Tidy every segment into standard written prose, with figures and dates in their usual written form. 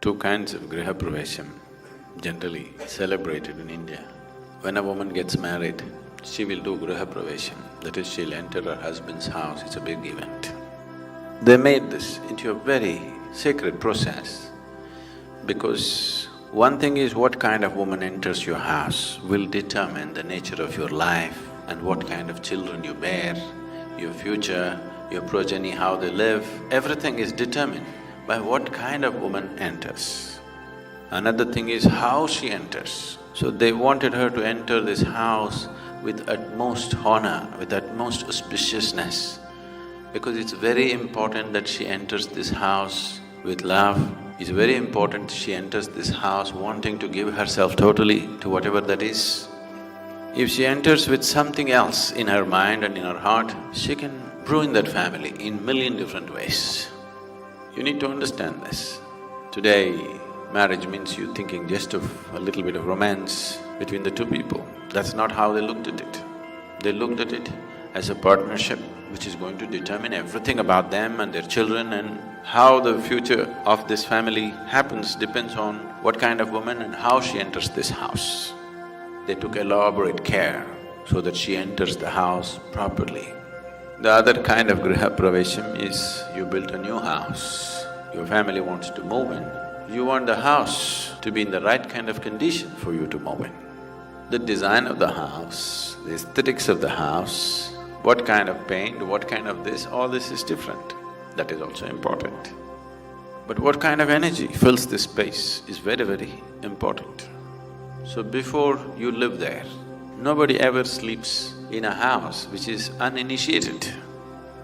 Two kinds of griha pravesham generally celebrated in India. When a woman gets married, she will do griha pravesham, that is, she'll enter her husband's house, it's a big event. They made this into a very sacred process because one thing is what kind of woman enters your house will determine the nature of your life and what kind of children you bear, your future, your progeny, how they live, everything is determined by what kind of woman enters. Another thing is how she enters. So they wanted her to enter this house with utmost honor, with utmost auspiciousness, because it's very important that she enters this house with love. It's very important she enters this house wanting to give herself totally to whatever that is. If she enters with something else in her mind and in her heart, she can ruin that family in million different ways. You need to understand this. Today, marriage means you thinking just of a little bit of romance between the two people. That's not how they looked at it. They looked at it as a partnership which is going to determine everything about them and their children, and how the future of this family happens depends on what kind of woman and how she enters this house. They took elaborate care so that she enters the house properly. The other kind of griha pravesham is you built a new house, your family wants to move in. You want the house to be in the right kind of condition for you to move in. The design of the house, the aesthetics of the house, what kind of paint, what kind of this, all this is different. That is also important. But what kind of energy fills this space is very, very important. So before you live there, nobody ever sleeps in a house which is uninitiated.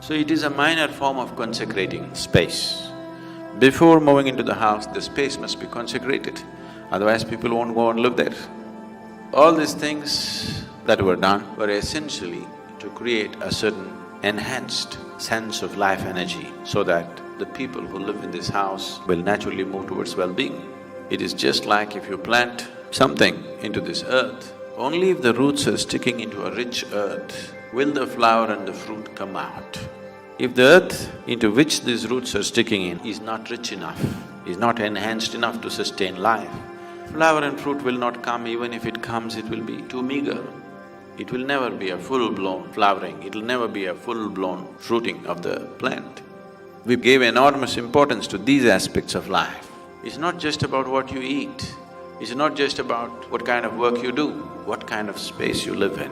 So it is a minor form of consecrating space. Before moving into the house, the space must be consecrated, otherwise people won't go and live there. All these things that were done were essentially to create a certain enhanced sense of life energy so that the people who live in this house will naturally move towards well-being. It is just like if you plant something into this earth, only if the roots are sticking into a rich earth will the flower and the fruit come out. If the earth into which these roots are sticking in is not rich enough, is not enhanced enough to sustain life, flower and fruit will not come. Even if it comes, it will be too meager. It will never be a full-blown flowering, it'll never be a full-blown fruiting of the plant. We gave enormous importance to these aspects of life. It's not just about what you eat, it's not just about what kind of work you do, what kind of space you live in.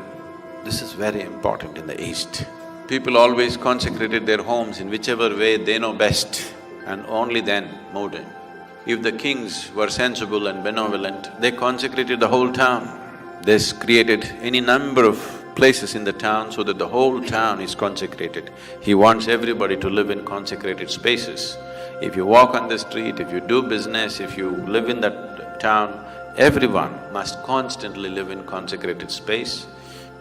This is very important in the East. People always consecrated their homes in whichever way they know best and only then moved in. If the kings were sensible and benevolent, they consecrated the whole town. They created any number of places in the town so that the whole town is consecrated. He wants everybody to live in consecrated spaces. If you walk on the street, if you do business, if you live in that town, everyone must constantly live in consecrated space,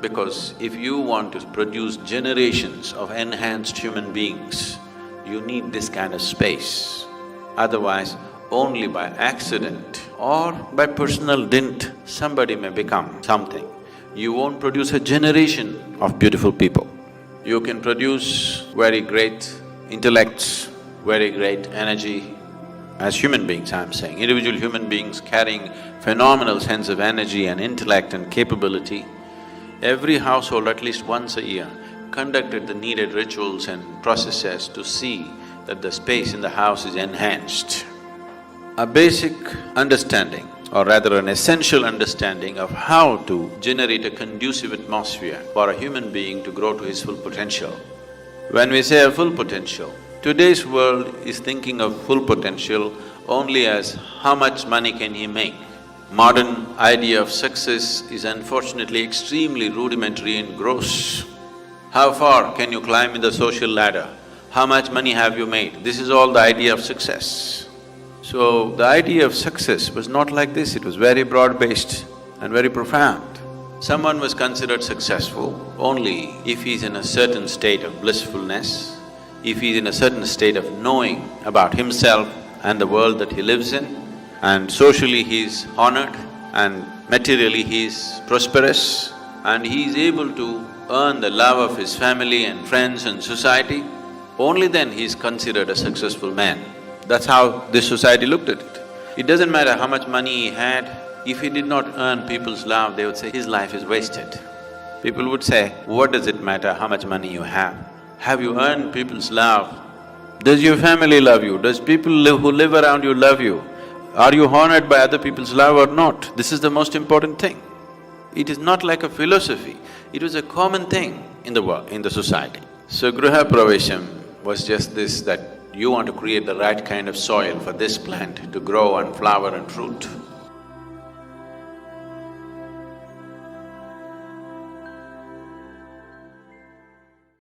because if you want to produce generations of enhanced human beings, you need this kind of space. Otherwise, only by accident or by personal dint, somebody may become something. You won't produce a generation of beautiful people. You can produce very great intellects, very great energy. As human beings, I'm saying, individual human beings carrying phenomenal sense of energy and intellect and capability. Every household at least once a year conducted the needed rituals and processes to see that the space in the house is enhanced. A basic understanding, or rather an essential understanding of how to generate a conducive atmosphere for a human being to grow to his full potential. When we say a full potential, today's world is thinking of full potential only as how much money can he make. Modern idea of success is unfortunately extremely rudimentary and gross. How far can you climb in the social ladder? How much money have you made? This is all the idea of success. So, the idea of success was not like this, it was very broad-based and very profound. Someone was considered successful only if he's in a certain state of blissfulness, if he's in a certain state of knowing about himself and the world that he lives in, and socially he's honored, and materially he's prosperous, and he's able to earn the love of his family and friends and society, only then he's considered a successful man. That's how this society looked at it. It doesn't matter how much money he had, if he did not earn people's love, they would say his life is wasted. People would say, what does it matter how much money you have? Have you earned people's love? Does your family love you? Does people who live around you love you? Are you honored by other people's love or not? This is the most important thing. It is not like a philosophy, it was a common thing in the world, in the society. So Griha Pravesham was just this, that you want to create the right kind of soil for this plant to grow and flower and fruit.